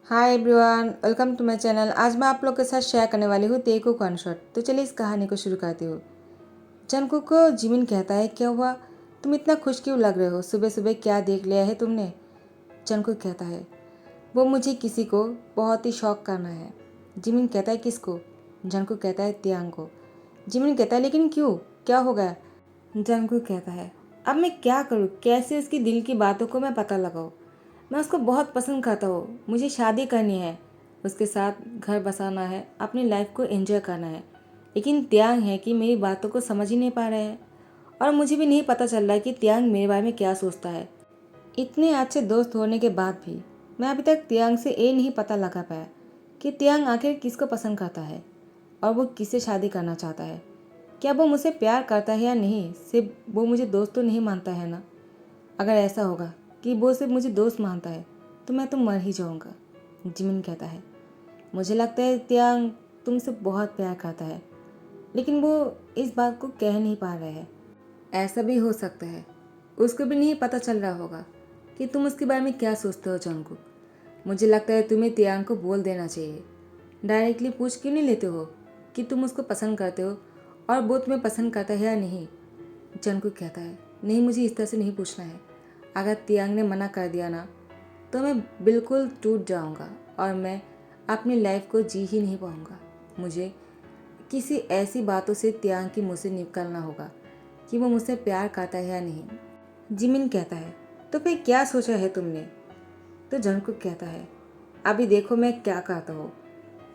Hi everyone, welcome to my channel. आज मैं आप लोग के साथ शेयर करने वाली हूँ तेकू कॉन्सर्ट। तो चलिए इस कहानी को शुरू करती हूँ। जंगकुक को जिमिन कहता है, क्या हुआ, तुम इतना खुश क्यों लग रहे हो, सुबह सुबह क्या देख लिया है तुमने। जंगकुक कहता है, वो मुझे किसी को बहुत ही शौक करना है। जिमिन कहता है, किसको। जंगकुक कहता है, तियांग को। जिमिन कहता है, लेकिन क्यों, क्या हो गया। जंगकुक कहता है, अब मैं क्या करूँ, कैसे उसकी दिल की बातों को मैं पता लगाऊँ। मैं उसको बहुत पसंद करता हूँ, मुझे शादी करनी है, उसके साथ घर बसाना है, अपनी लाइफ को एंजॉय करना है। लेकिन त्यांग है कि मेरी बातों को समझ ही नहीं पा रहे हैं और मुझे भी नहीं पता चल रहा है कि त्यांग मेरे बारे में क्या सोचता है। इतने अच्छे दोस्त होने के बाद भी मैं अभी तक त्यांग से ये नहीं पता लगा पाया कि त्यांग आखिर किसको पसंद करता है और वो किससे शादी करना चाहता है। क्या वो मुझसे प्यार करता है या नहीं, सिर्फ वो मुझे दोस्त तो नहीं मानता है ना। अगर ऐसा होगा कि वो सिर्फ मुझे दोस्त मानता है तो मैं तो मर ही जाऊंगा। जिमिन कहता है, मुझे लगता है त्यांग तुमसे बहुत प्यार करता है, लेकिन वो इस बात को कह नहीं पा रहा है। ऐसा भी हो सकता है उसको भी नहीं पता चल रहा होगा कि तुम उसके बारे में क्या सोचते हो जंगकुक। मुझे लगता है तुम्हें त्यांग को बोल देना चाहिए। डायरेक्टली पूछ क्यों नहीं लेते हो कि तुम उसको पसंद करते हो और वो तुम्हें पसंद करता है या नहीं। जंगकुक कहता है, नहीं, मुझे इस तरह से नहीं पूछना है। अगर तियांग ने मना कर दिया ना तो मैं बिल्कुल टूट जाऊंगा और मैं अपनी लाइफ को जी ही नहीं पाऊंगा। मुझे किसी ऐसी बातों से तियांग की मुँह से निकलना होगा कि वो मुझसे प्यार करता है या नहीं। जिमिन कहता है, तो फिर क्या सोचा है तुमने। तो जंगकुक कहता है, अभी देखो मैं क्या करता हूँ।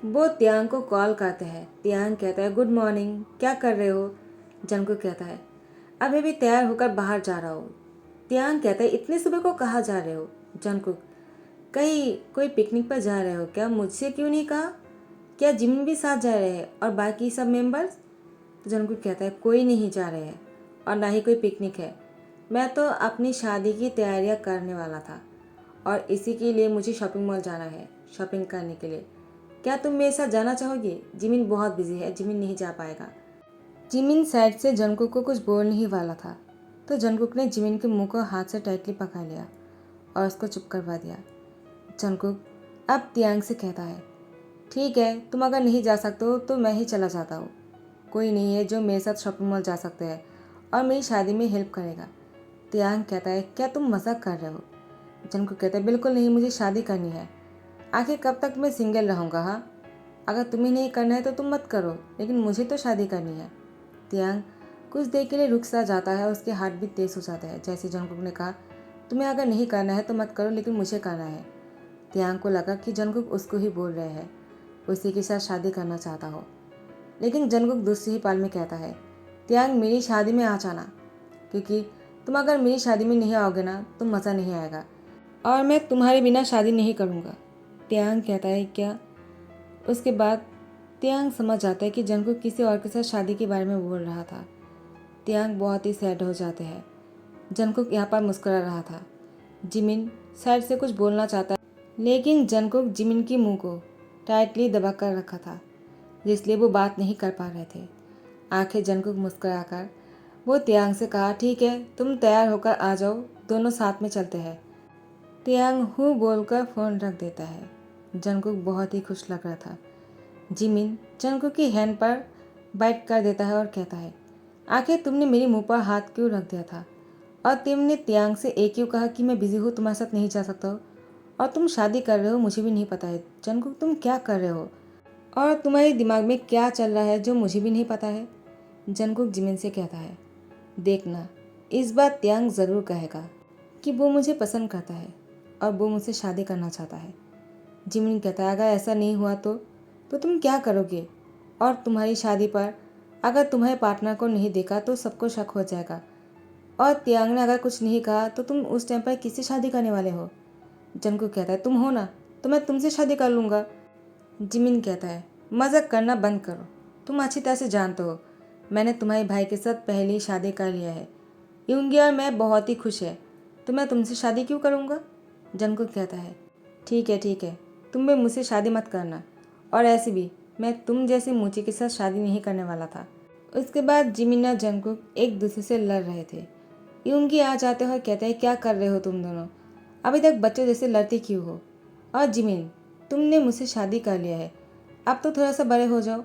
वो तियांग को कॉल करते हैं। तियांग कहता है, गुड मॉर्निंग, क्या कर रहे हो। जंगकुक कहता है, अभी भी तैयार होकर बाहर जा रहा हूँ। तियांग कहता है, इतने सुबह को कहाँ जा रहे हो। जंगकुक, कहीं कोई पिकनिक पर जा रहे हो क्या, मुझसे क्यों नहीं कहा। क्या जिमिन भी साथ जा रहे हैं और बाकी सब मेंबर्स। तो जंगकुक कहता है, कोई नहीं जा रहे हैं और ना ही कोई पिकनिक है। मैं तो अपनी शादी की तैयारियां करने वाला था और इसी के लिए मुझे शॉपिंग मॉल जाना है शॉपिंग करने के लिए। क्या तुम मेरे साथ जाना चाहोगे। जिमिन बहुत बिजी है, जिमिन नहीं जा पाएगा। जिमिन साइड से जंगकुक को कुछ बोलने ही वाला था तो जंगकुक ने जिमिन के मुंह को हाथ से टाइटली पकड़ लिया और उसको चुप करवा दिया। जंगकुक अब तियांग से कहता है, ठीक है, तुम अगर नहीं जा सकते हो तो मैं ही चला जाता हूँ। कोई नहीं है जो मेरे साथ शॉपिंग मॉल जा सकते हैं और मेरी शादी में हेल्प करेगा। तियांग कहता है, क्या तुम मजाक कर रहे हो। जंगकुक कहता है, बिल्कुल नहीं, मुझे शादी करनी है। आखिर कब तक मैं सिंगल रहूँगा। हाँ, अगर तुम्हें नहीं करना है तो तुम मत करो, लेकिन मुझे तो शादी करनी है। तियांग कुछ देर के लिए रुक सा जाता है और उसके हाथ भी तेज हो जाते हैं। जैसे जंगकुक ने कहा, तुम्हें अगर नहीं करना है तो मत करो, लेकिन मुझे करना है। तियांग को लगा कि जंगकुक उसको ही बोल रहे हैं, उसी के साथ शादी करना चाहता हो। लेकिन जंगकुक दूसरे ही पल में कहता है, तियांग मेरी शादी में आ जाना, क्योंकि तुम अगर मेरी शादी में नहीं आओगे ना तो मज़ा नहीं आएगा और मैं तुम्हारे बिना शादी नहीं करूँगा। तियांग कहता है, क्या। उसके बाद तियांग समझ जाता है कि जंगकुक किसी और के साथ शादी के बारे में बोल रहा था। तियांग बहुत ही सैड हो जाते हैं। जंगकुक यहाँ पर मुस्कुरा रहा था। जिमिन साइड से कुछ बोलना चाहता है, लेकिन जंगकुक जिमिन की मुंह को टाइटली दबा कर रखा था, जिसलिए वो बात नहीं कर पा रहे थे। आखिर जंगकुक मुस्कुराकर वो तियांग से कहा, ठीक है, तुम तैयार होकर आ जाओ, दोनों साथ में चलते हैं। तियांग हूँ बोलकर फ़ोन रख देता है। जंगकुक बहुत ही खुश लग रहा था। जिमिन जंगकुक की हैंड पर बाइट कर देता है और कहता है, आखिर तुमने मेरे मुंह पर हाथ क्यों रख दिया था और तुमने तियांग से एक क्यों कहा कि मैं बिजी हूँ, तुम्हारे साथ नहीं जा सकता हो और तुम शादी कर रहे हो, मुझे भी नहीं पता है। जंगकुक, तुम क्या कर रहे हो और तुम्हारे दिमाग में क्या चल रहा है जो मुझे भी नहीं पता है। जंगकुक जिमिन से कहता है, देखना, इस बार त्यांग ज़रूर कहेगा कि वो मुझे पसंद करता है और वो मुझसे शादी करना चाहता है। जिमिन कहता है, अगर ऐसा नहीं हुआ तो तुम क्या करोगे और तुम्हारी शादी पर अगर तुम्हारे पार्टनर को नहीं देखा तो सबको शक हो जाएगा और त्यांग ने अगर कुछ नहीं कहा तो तुम उस टाइम पर किससे शादी करने वाले हो। जंगकुक कहता है, तुम हो ना, तो मैं तुमसे शादी कर लूँगा। जिमिन कहता है, मजाक करना बंद करो, तुम अच्छी तरह से जानते हो मैंने तुम्हारे भाई के साथ पहले ही शादी कर लिया है। यूंगी और मैं बहुत ही खुश है, तो मैं तुमसे शादी क्यों करूँगा। जंगकुक कहता है, ठीक है, तुम भी मुझसे शादी मत करना और ऐसे भी मैं तुम जैसे मूची के साथ शादी नहीं करने वाला था। उसके बाद जिमिन और जंगकुक एक दूसरे से लड़ रहे थे। यूंगी आ जाते हुए कहते हैं, क्या कर रहे हो तुम दोनों, अभी तक बच्चों जैसे लड़ते क्यों हो। और जिमिन, तुमने मुझसे शादी कर लिया है, अब तो थोड़ा सा बड़े हो जाओ।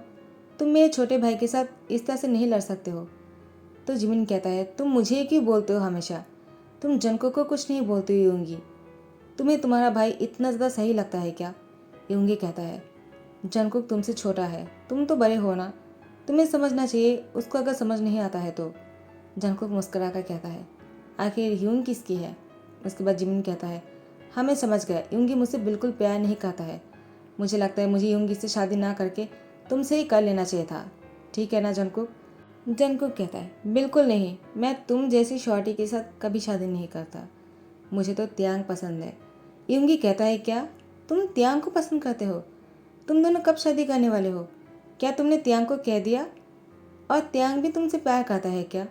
तुम मेरे छोटे भाई के साथ इस तरह से नहीं लड़ सकते हो। तो जिमिन कहता है, तुम मुझे क्यों बोलते हो हमेशा? तुम जंको को कुछ नहीं बोलते हो यूंगी। तुम्हें तुम्हारा भाई इतना ज़्यादा सही लगता है क्या? यूंगी कहता है, जंकुक तुमसे छोटा है, तुम तो बड़े हो ना, तुम्हें समझना चाहिए, उसको अगर समझ नहीं आता है तो। जंकुक मुस्कुरा कर कहता है, आखिर यूंग किसकी है? उसके बाद जिमिन कहता है, हाँ मैं समझ गया, यूंगी मुझसे बिल्कुल प्यार नहीं करता है। मुझे लगता है मुझे यूंगी से शादी ना करके तुमसे ही कर लेना चाहिए था, ठीक है ना जंकुक? जंकुक कहता है, बिल्कुल नहीं, मैं तुम जैसी शॉर्टी के साथ कभी शादी नहीं करता, मुझे तो त्यांग पसंद है। यूंगी कहता है, क्या तुम त्यांग को पसंद करते हो? तुम दोनों कब शादी करने वाले हो? क्या तुमने त्यांग को कह दिया? और त्यांग भी तुमसे प्यार करता है क्या?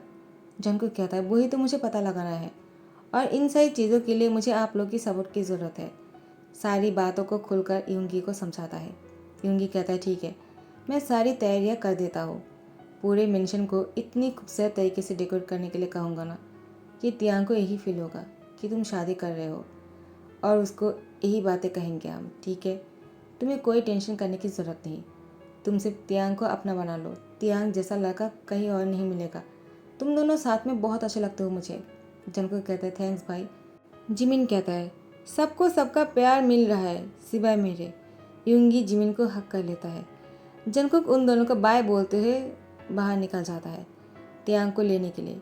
जंकुक कहता है, वही तो मुझे पता लगाना है, और इन सारी चीज़ों के लिए मुझे आप लोग की सपोर्ट की ज़रूरत है। सारी बातों को खुलकर यूंगी को समझाता है। यूंगी कहता है, ठीक है, मैं सारी तैयारियां कर देता हूँ। पूरे मेंशन को इतनी खूबसूरत तरीके से डेकोरेट करने के लिए कहूँगा ना कि त्यांग को यही फील होगा कि तुम शादी कर रहे हो, और उसको यही बातें कहेंगे हम, ठीक है? तुम्हें कोई टेंशन करने की ज़रूरत नहीं, तुम सिर्फ त्यांग को अपना बना लो। त्यांग जैसा लड़का कहीं और नहीं मिलेगा, तुम दोनों साथ में बहुत अच्छे लगते हो मुझे। जंकुक कहता है, थैंक्स भाई। जिमिन कहता है, सबको सबका प्यार मिल रहा है सिवाय मेरे। यूंगी जिमिन को हक कर लेता है। जंकुक उन दोनों को बाय बोलते हुए बाहर निकल जाता है त्यांग को लेने के लिए।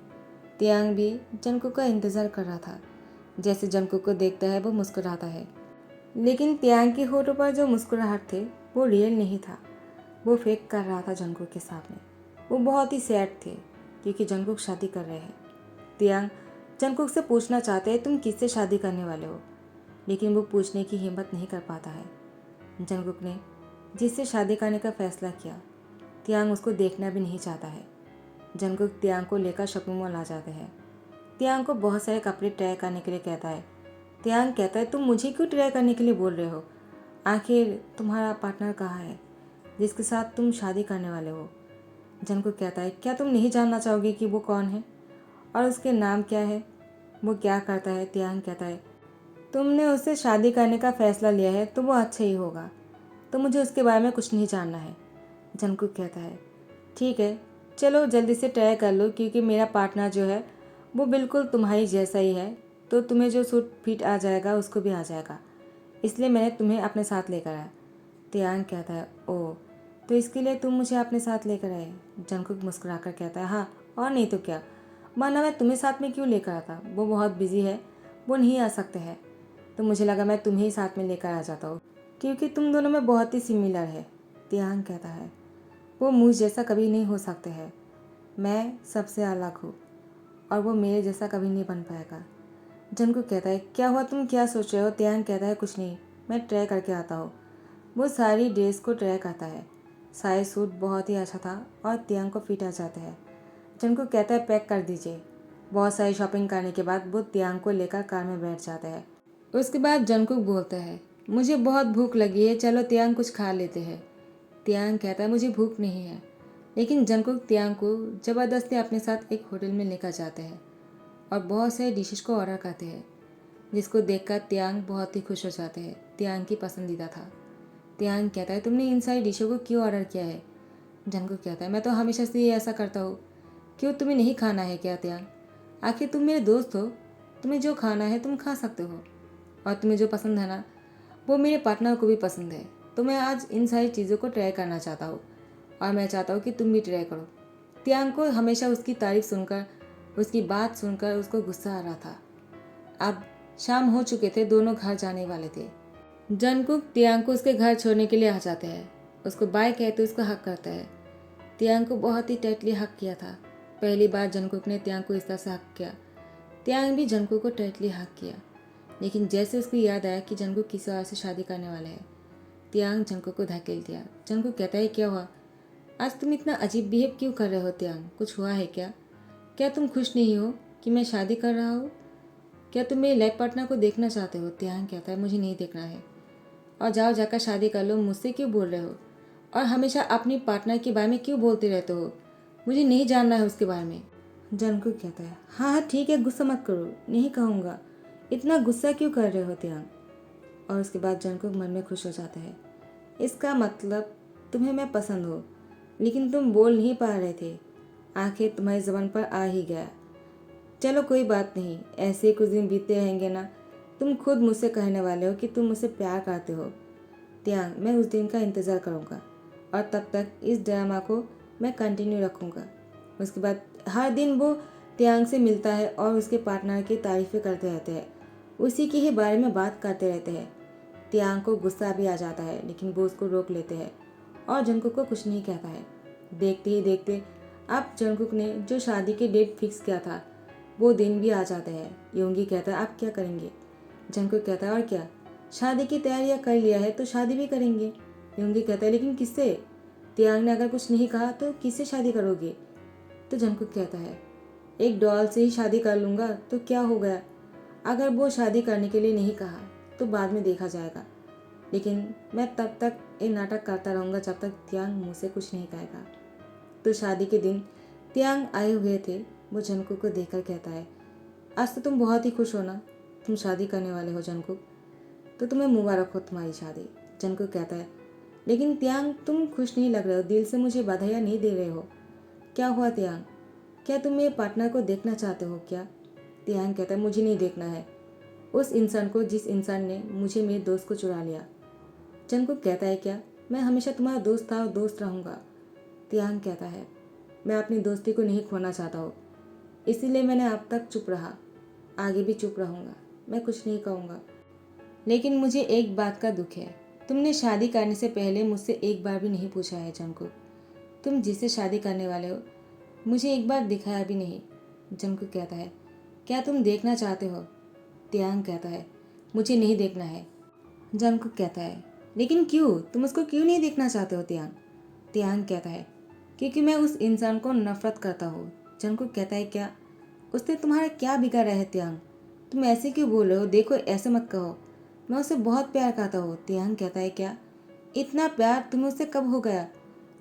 त्यांग भी जंकुक का इंतज़ार कर रहा था। जैसे जंकुक को देखता है वो मुस्कुराता है, लेकिन त्यांग के होठों पर जो मुस्कुराहट थे वो रियल नहीं था, वो फेक कर रहा था जंकुक के सामने। वो बहुत ही सैड थे क्योंकि जंकुक शादी कर रहे हैं। त्यांग जंकुक से पूछना चाहते हैं, तुम किससे शादी करने वाले हो? लेकिन वो पूछने की हिम्मत नहीं कर पाता है। जंकुक ने जिससे शादी करने का फैसला किया, त्यांग उसको देखना भी नहीं चाहता है। जंकुक त्यांग को लेकर शॉपिंग मॉल आ जाते हैं। त्यांग को बहुत सारे कपड़े ट्राई करने के लिए कहता है। त्यांग कहता है, तुम मुझे क्यों ट्राई करने के लिए बोल रहे हो? आखिर तुम्हारा पार्टनर कहाँ है जिसके साथ तुम शादी करने वाले हो? जंकुक कहता है, क्या तुम नहीं जानना चाहोगे कि वो कौन है और उसके नाम क्या है, वो क्या करता है? त्यांग कहता है, तुमने उससे शादी करने का फैसला लिया है तो वो अच्छा ही होगा, तो मुझे उसके बारे में कुछ नहीं जानना है। जंकुक कहता है, ठीक है, चलो जल्दी से ट्राई कर लो, क्योंकि मेरा पार्टनर जो है वो बिल्कुल तुम्हारी जैसा ही है, तो तुम्हें जो सूट फिट आ जाएगा उसको भी आ जाएगा, इसलिए मैंने तुम्हें अपने साथ लेकर आया। त्यांग कहता है, ओह, तो इसके लिए तुम मुझे अपने साथ लेकर आए? जंकुक मुस्कुरा कर कहता है, हाँ और नहीं तो क्या, वरना मैं तुम्हें साथ में क्यों लेकर आता? वो बहुत बिजी है, वो नहीं आ सकते हैं, तो मुझे लगा मैं तुम्हें ही साथ में लेकर आ जाता हूँ, क्योंकि तुम दोनों में बहुत ही सिमिलर है। त्यांग कहता है, वो मुझ जैसा कभी नहीं हो सकते हैं, मैं सबसे अलग हूँ और वो मेरे जैसा कभी नहीं बन पाएगा। जंकुक कहता है, क्या हुआ, तुम क्या सोच रहे हो? त्यांग कहता है, कुछ नहीं, मैं ट्राई करके आता हूँ। वो सारी ड्रेस को ट्राई करता है। सारे सूट बहुत ही अच्छा था और त्यांग को फिट आ जाते हैं। जंकुक कहता है, पैक कर दीजिए। बहुत सारी शॉपिंग करने के बाद वो त्यांग को लेकर कार में बैठ जाते हैं। उसके बाद जंकुक बोलता है, मुझे बहुत भूख लगी है, चलो त्यांग कुछ खा लेते हैं। त्यांग कहता है, मुझे भूख नहीं है, लेकिन जंकुक त्यांग को ज़बरदस्ती अपने साथ एक होटल में लेकर जाते हैं और बहुत सारे डिशेस को ऑर्डर करते हैं, जिसको देखकर त्यांग बहुत ही खुश हो जाते हैं। त्यांग की पसंदीदा था। त्यांग कहता है, तुमने इन सारी डिशों को क्यों ऑर्डर किया है? जंकुक कहता है, मैं तो हमेशा से ही ऐसा करता हूँ, क्यों तुम्हें नहीं खाना है क्या? त्यांग, आखिर तुम मेरे दोस्त हो, तुम्हें जो खाना है तुम खा सकते हो, और तुम्हें जो पसंद है ना वो मेरे पार्टनर को भी पसंद है, तो मैं आज इन सारी चीज़ों को ट्राई करना चाहता हूँ और मैं चाहता हूँ कि तुम भी ट्राई करो। त्यांग को हमेशा उसकी तारीफ सुनकर, उसकी बात सुनकर उसको गुस्सा आ रहा था। अब शाम हो चुके थे, दोनों घर जाने वाले थे। जंकुक त्यांग को उसके घर छोड़ने के लिए आ जाते हैं, उसको बाय कहते उसको हक करता है। त्यांग को बहुत ही टाइटली हक किया था। पहली बार जंकुक ने त्यांग को इस तरह से हक किया। त्यांग भी जंकुक को टाइटली हक किया, लेकिन जैसे उसको याद आया कि जंकुक किसी और से शादी करने वाले हैं, त्यांग जंकुक को धकेल दिया। जंकुक कहता है, क्या हुआ, आज तुम इतना अजीब बिहेव क्यों कर रहे हो? त्यांग, कुछ हुआ है क्या? क्या तुम खुश नहीं हो कि मैं शादी कर रहा हूँ? क्या तुम मेरे लाइफ पार्टनर को देखना चाहते हो? त्यांग कहता है, मुझे नहीं देखना है, और जाओ जाकर शादी कर लो, मुझसे क्यों बोल रहे हो? और हमेशा अपनी पार्टनर के बारे में क्यों बोलते रहते हो? मुझे नहीं जानना है उसके बारे में। जंकुक कहता है, हाँ हाँ ठीक है, गुस्सा मत करो, नहीं कहूँगा, इतना गुस्सा क्यों कर रहे हो? त्यांग, और उसके बाद जंगकुक मन में खुश हो जाता है। इसका मतलब तुम्हें मैं पसंद हो, लेकिन तुम बोल नहीं पा रहे थे। आखिर तुम्हारी ज़बान पर आ ही गया। चलो कोई बात नहीं, ऐसे ही कुछ दिन बीतते रहेंगे ना। तुम खुद मुझसे कहने वाले हो कि तुम मुझसे प्यार करते हो। त्यांग, मैं उस दिन का इंतज़ार करूँगा और तब तक इस ड्रामा को मैं कंटिन्यू रखूँगा। उसके बाद हर दिन वो त्यांग से मिलता है और उसके पार्टनर की तारीफ़ें करते रहते हैं, उसी के ही बारे में बात करते रहते हैं। त्यांग को गुस्सा भी आ जाता है, लेकिन वो उसको रोक लेते हैं और जंगकुक को कुछ नहीं कहता है। देखते ही देखते अब जंगकुक ने जो शादी की डेट फिक्स किया था वो दिन भी आ जाता है। योंगी कहता है आप क्या करेंगे? जंगकुक कहता है और क्या, शादी की तैयारियां कर लिया है तो शादी भी करेंगे। योंगी कहता है लेकिन किससे? त्यांग ने अगर कुछ नहीं कहा तो किससे शादी करोगे? तो जंगकुक कहता है एक डॉल से ही शादी कर लूँगा तो क्या हो गया। अगर वो शादी करने के लिए नहीं कहा तो बाद में देखा जाएगा, लेकिन मैं तब तक ये नाटक करता रहूँगा जब तक त्यांग मुझसे कुछ नहीं कहेगा। तो शादी के दिन त्यांग आए हुए थे। वो जंगकुक को देखकर कहता है आज तो तुम बहुत ही खुश हो ना, तुम शादी करने वाले हो जंगकुक, तो तुम्हें मुबारक हो तुम्हारी शादी। जंगकुक कहता है लेकिन त्यांग तुम खुश नहीं लग रहे हो, दिल से मुझे बधाइयाँ नहीं दे रहे हो। क्या हुआ त्यांग, क्या तुम मेरे पार्टनर को देखना चाहते हो क्या? त्यांग कहता है मुझे नहीं देखना है उस इंसान को जिस इंसान ने मुझे मेरे दोस्त को चुरा लिया। जंगकुक कहता है क्या, मैं हमेशा तुम्हारा दोस्त था और दोस्त रहूँगा। त्यांग कहता है मैं अपनी दोस्ती को नहीं खोना चाहता हूँ, इसीलिए मैंने अब तक चुप रहा, आगे भी चुप रहूँगा, मैं कुछ नहीं कहूँगा। लेकिन मुझे एक बात का दुख है, तुमने शादी करने से पहले मुझसे एक बार भी नहीं पूछा है जंगकुक। तुम जिससे शादी करने वाले हो मुझे एक बार दिखाया भी नहीं। जंगकुक कहता है क्या तुम देखना चाहते हो? त्यांग कहता है मुझे नहीं देखना है। जंगकुक कहता है लेकिन क्यों, तुम उसको क्यों नहीं देखना चाहते हो त्यांग? त्यांग कहता है क्योंकि मैं उस इंसान को नफरत करता हूँ। जंगकुक कहता है क्या, उसने तुम्हारा क्या बिगाड़ा है त्यांग? तुम ऐसे क्यों बोल रहे हो? देखो ऐसे मत कहो, मैं उससे बहुत प्यार करता हूँ। त्यांग कहता है क्या, इतना प्यार तुम्हें उससे कब हो गया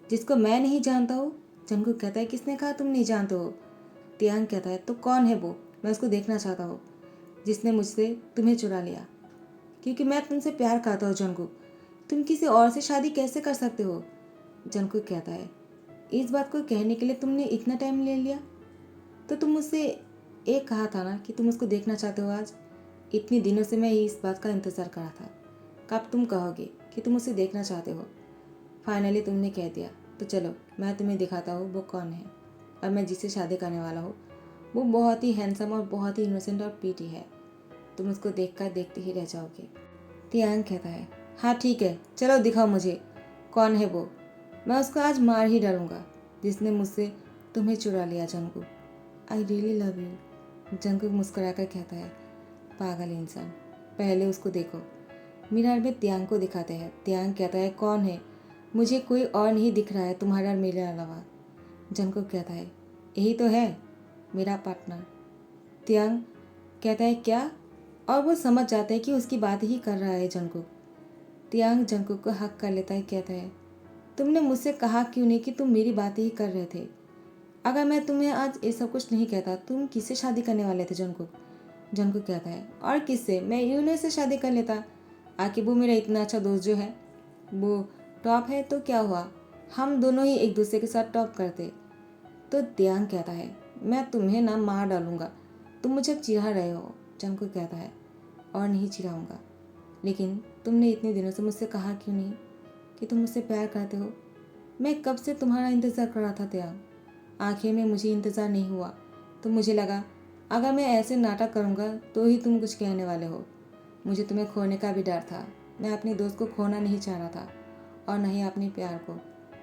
जिसको मैं नहीं जानता हूँ? जंगकुक कहता है किसने कहा तुम नहीं जानते हो? त्यांग कहता है तो कौन है वो, मैं उसको देखना चाहता हूँ जिसने मुझसे तुम्हें चुरा लिया, क्योंकि मैं तुमसे प्यार करता हूँ। जंगकुक, तुम किसी और से शादी कैसे कर सकते हो? जंगकुक कहता है इस बात को कहने के लिए तुमने इतना टाइम ले लिया, तो तुम मुझसे एक कहा था ना कि तुम उसको देखना चाहते हो। आज इतने दिनों से मैं इस बात का इंतज़ार कर रहा था, कब तुम कहोगे कि तुम उसे देखना चाहते हो। फाइनली तुमने कह दिया, तो चलो मैं तुम्हें दिखाता हूँ वो कौन है। और मैं जिससे शादी करने वाला हूँ वो बहुत ही हैंडसम और बहुत ही इनोसेंट और प्रीटी है, तुम उसको देखकर देखते ही रह जाओगे। त्यांग कहता है हाँ ठीक है, चलो दिखाओ मुझे कौन है वो, मैं उसको आज मार ही डालूंगा जिसने मुझसे तुम्हें चुरा लिया। Jungkook, I really love you. Jungkook मुस्कुराकर कहता है पागल इंसान, पहले उसको देखो। मीरार में त्यांग को दिखाते हैं। त्यांग कहता है कौन है, मुझे कोई और नहीं दिख रहा है तुम्हारा और मेरे अलावा। जंगकुक कहता है यही तो है मेरा पार्टनर। त्यांग कहता है क्या, और वो समझ जाता है कि उसकी बात ही कर रहा है जंगकुक। त्यांग जंगकुक को हक कर लेता है, कहता है तुमने मुझसे कहा क्यों नहीं कि तुम मेरी बात ही कर रहे थे? अगर मैं तुम्हें आज ये सब कुछ नहीं कहता तुम किससे शादी करने वाले थे? जंगकुक, जंगकुक कहता है और किससे, मैं यूनो से शादी कर लेता। आखिर वो मेरा इतना अच्छा दोस्त जो है वो टॉप है तो क्या हुआ, हम दोनों ही एक दूसरे के साथ टॉप करते। तो त्यांग कहता है मैं तुम्हें ना मार डालूंगा, तुम मुझे चिढ़ा रहे हो। जंगकुक कहता है और नहीं चिढ़ाऊंगा, लेकिन तुमने इतने दिनों से मुझसे कहा क्यों नहीं कि तुम मुझसे प्यार करते हो? मैं कब से तुम्हारा इंतज़ार कर रहा था त्यांग, आखिर में मुझे इंतज़ार नहीं हुआ तो मुझे लगा अगर मैं ऐसे नाटक करूँगा तो ही तुम कुछ कहने वाले हो। मुझे तुम्हें खोने का भी डर था, मैं अपने दोस्त को खोना नहीं चाह रहा था और न ही अपने प्यार को,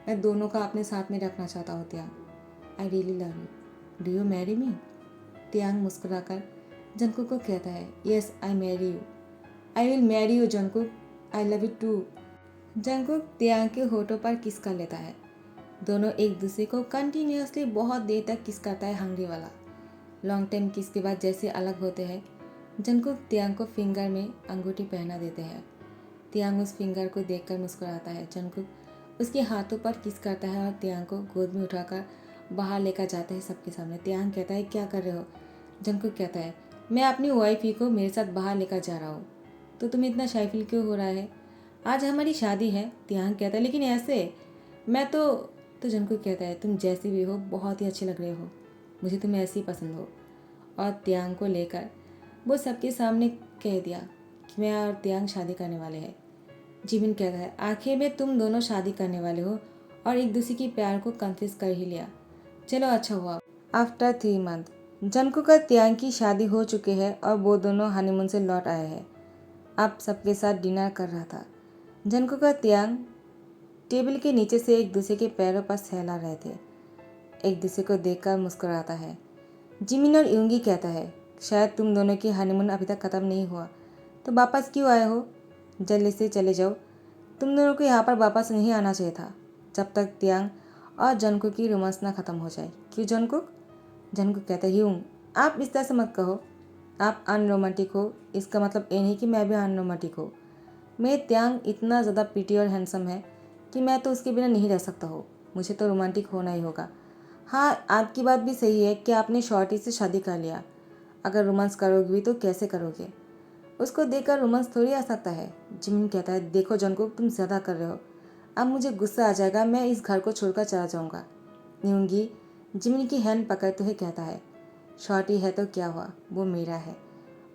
मैं दोनों का अपने साथ में रखना चाहता हूँ Taehyung. I really love you, do you marry me? Taehyung मुस्कुराकर जंगकुक को कहता है yes I marry you, I will marry you Jungkook, I love you too. Jungkook Taehyung के होठों पर किस कर लेता है। दोनों एक दूसरे को कंटिन्यूसली बहुत देर तक किस करता है, हंगरी वाला। लॉन्ग टाइम किस के बाद जैसे अलग होते हैं, जंगकुक त्यांग को फिंगर में अंगूठी पहना देते हैं। त्यांग उस फिंगर को देखकर मुस्कुराता है। जंगकुक उसके हाथों पर किस करता है और त्यांग को गोद में उठाकर बाहर लेकर जाते हैं सबके सामने। त्यांग कहता है क्या कर रहे हो? जंगकुक कहता है मैं अपनी वाइफ ही को मेरे साथ बाहर लेकर जा रहा हूँ। तो तुम्हें इतना शाय फील क्यों हो रहा है? आज हमारी शादी है, तियांग कहता है, लेकिन ऐसे मैं तो जंकुक कहता है, तुम जैसी भी हो बहुत ही अच्छे लग रहे हो, मुझे तुम्हें ऐसे ही पसंद हो। और तियांग को लेकर वो सबके सामने कह दिया कि मैं और तियांग शादी करने वाले हैं। जिमिन कहता है, आखिर में तुम दोनों शादी करने वाले हो और एक दूसरे की प्यार को कन्फेस कर ही लिया, चलो अच्छा हुआ। आफ्टर 3 मंथ जंकुक और तियांग की शादी हो चुकी है और वो दोनों हनीमून से लौट आए हैं। अब सबके साथ डिनर कर रहा था। जंकुक और तियांग टेबल के नीचे से एक दूसरे के पैरों पर सहला रहे थे, एक दूसरे को देखकर मुस्कुराता है। जिमिन और यूंगी कहता है, शायद तुम दोनों की हनीमून अभी तक ख़त्म नहीं हुआ, तो वापस क्यों आए हो? जल्दी से चले जाओ, तुम दोनों को यहाँ पर वापस नहीं आना चाहिए था जब तक तियांग और जंकुक की रोमांस ना ख़त्म हो जाए। क्यों जंकुक? जंकुक कहता है, यूंग आप इस तरह से मत कहो, आप अनरोमांटिक हो, इसका मतलब ये नहीं कि मैं भी अनरोमांटिक हूँ। मेरे तियांग इतना ज़्यादा प्रीटी और हैंडसम है कि मैं तो उसके बिना नहीं रह सकता हूँ, मुझे तो रोमांटिक होना ही होगा। हाँ, आपकी बात भी सही है कि आपने शॉर्टी से शादी कर लिया, अगर रोमांस करोगे भी तो कैसे करोगे? उसको देखकर रोमांस थोड़ी आ सकता है। जिमिन कहता है, देखो जंकुक तुम ज़्यादा कर रहे हो, अब मुझे गुस्सा आ जाएगा, मैं इस घर को छोड़कर चला जाऊँगा। यूंगी जिमिन की हैंड पकड़ते हुए कहता है, शॉर्टी है तो क्या हुआ, वो मेरा है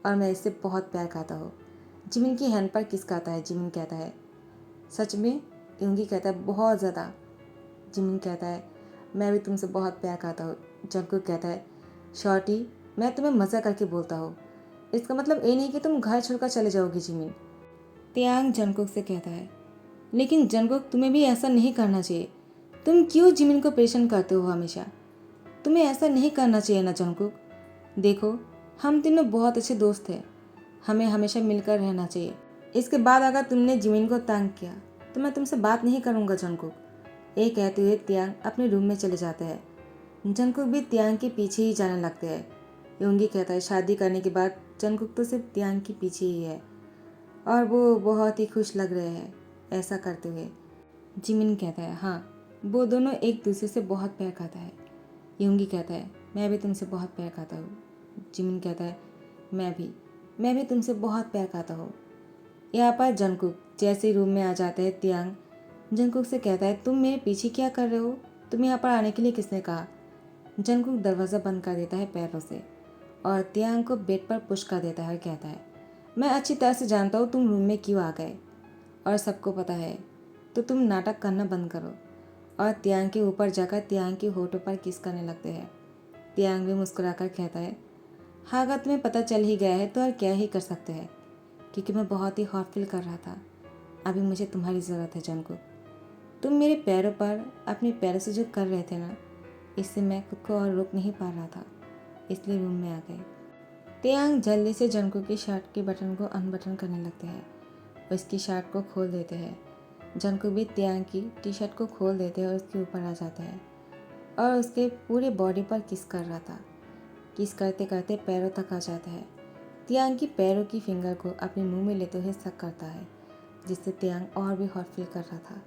और मैं इससे बहुत प्यार करता हूँ। जिमिन की हैंड पर किस करता है। जिमिन कहता है, सच में? यूंगी कहता है, बहुत ज़्यादा। जिमिन कहता है, मैं भी तुमसे बहुत प्यार करता हूँ। जंकुक कहता है, शॉर्टी मैं तुम्हें मज़ा करके बोलता हूँ, इसका मतलब ये नहीं कि तुम घर छोड़कर चले जाओगी। जिमिन तियांग जंकुक से कहता है, लेकिन जंकुक तुम्हें भी ऐसा नहीं करना चाहिए, तुम क्यों जिमिन को परेशान करते हो हमेशा? तुम्हें ऐसा नहीं करना चाहिए ना जंकुक। देखो हम तीनों बहुत अच्छे दोस्त हैं, हमें हमेशा मिलकर रहना चाहिए। इसके बाद अगर तुमने जिमिन को तंग किया तो मैं तुमसे बात नहीं करूँगा जंकुक। ये कहते हुए तियांग अपने रूम में चले जाते हैं। जंकुक भी तियांग के पीछे ही जाने लगते हैं। यूंगी कहता है, शादी करने के बाद जंकुक तो सिर्फ तियांग के पीछे ही है और वो बहुत ही खुश लग रहे हैं ऐसा करते हुए। जिमिन कहता है, हाँ वो दोनों एक दूसरे से बहुत प्यार करता है। यूंगी कहता है, मैं भी तुमसे बहुत प्यार करता हूँ। जिमिन कहता है, मैं भी तुमसे बहुत प्यार करता हूँ। यहाँ पर जंकुक जैसे रूम में आ जाते हैं तियांग जंकुक से कहता है, तुम मेरे पीछे क्या कर रहे हो, तुम्हें यहाँ पर आने के लिए किसने कहा? जंकुक दरवाज़ा बंद कर देता है पैरों से और तियांग को बेड पर पुश कर देता है और कहता है, मैं अच्छी तरह से जानता हूँ तुम रूम में क्यों आ गए और सबको पता है, तो तुम नाटक करना बंद करो। और तियांग के ऊपर जाकर तियांग के होठों पर किस करने लगते हैं। तियांग भी मुस्कुराकर कहता है, हाँ अगर तुम्हें पता चल ही गया है तो और क्या ही कर सकते हैं, क्योंकि मैं बहुत ही हॉट फील कर रहा था। अभी मुझे तुम्हारी ज़रूरत है जंकुक। तुम मेरे पैरों पर अपने पैरों से जो कर रहे थे ना, इससे मैं खुद को और रोक नहीं पा रहा था, इसलिए रूम में आ गए। तियांग जल्दी से जंकुक की शर्ट के बटन को अनबटन करने लगते हैं और उसकी शर्ट को खोल देते हैं। जंकुक भी तियांग की टी शर्ट को खोल देते हैं और उसके ऊपर आ जाता है और उसके पूरे बॉडी पर किस कर रहा था। किस करते करते पैरों तक आ जाता है। तियांग की पैरों की फिंगर को अपने मुंह में लेते हुए सक करता है, जिससे तियांग और भी हॉट फील कर रहा था।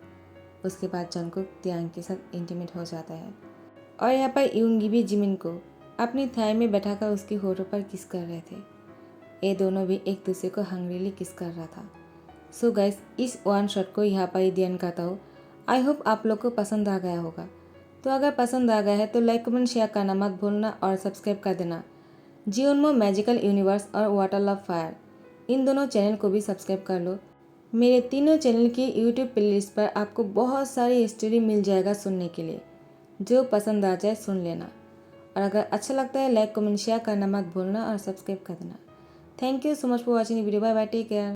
उसके बाद जंकुक तियांग के साथ इंटीमेट हो जाता है और यहाँ पर यूंगी भी जिमिन को अपनी थाई में बैठाकर उसके होठों पर किस कर रहे थे। ये दोनों भी एक दूसरे को हंग्रीली किस कर रहा था। सो गाइस, इस वन शॉट को यहाँ पर ही ध्यान करता हूँ। आई होप आप लोग को पसंद आ गया होगा। तो अगर पसंद आ गया है तो लाइक कमेंट शेयर करना मत भूलना और सब्सक्राइब कर देना। जियोनमो मैजिकल यूनिवर्स और वाटर लव फायर, इन दोनों चैनल को भी सब्सक्राइब कर लो। मेरे तीनों चैनल की यूट्यूब प्लेलिस्ट पर आपको बहुत सारी स्टोरी मिल जाएगा सुनने के लिए, जो पसंद आ जाए सुन लेना। और अगर अच्छा लगता है लाइक कमेंट शेयर करना मत भूलना और सब्सक्राइब कर देना। Thank you so much for watching video. Bye bye, take care.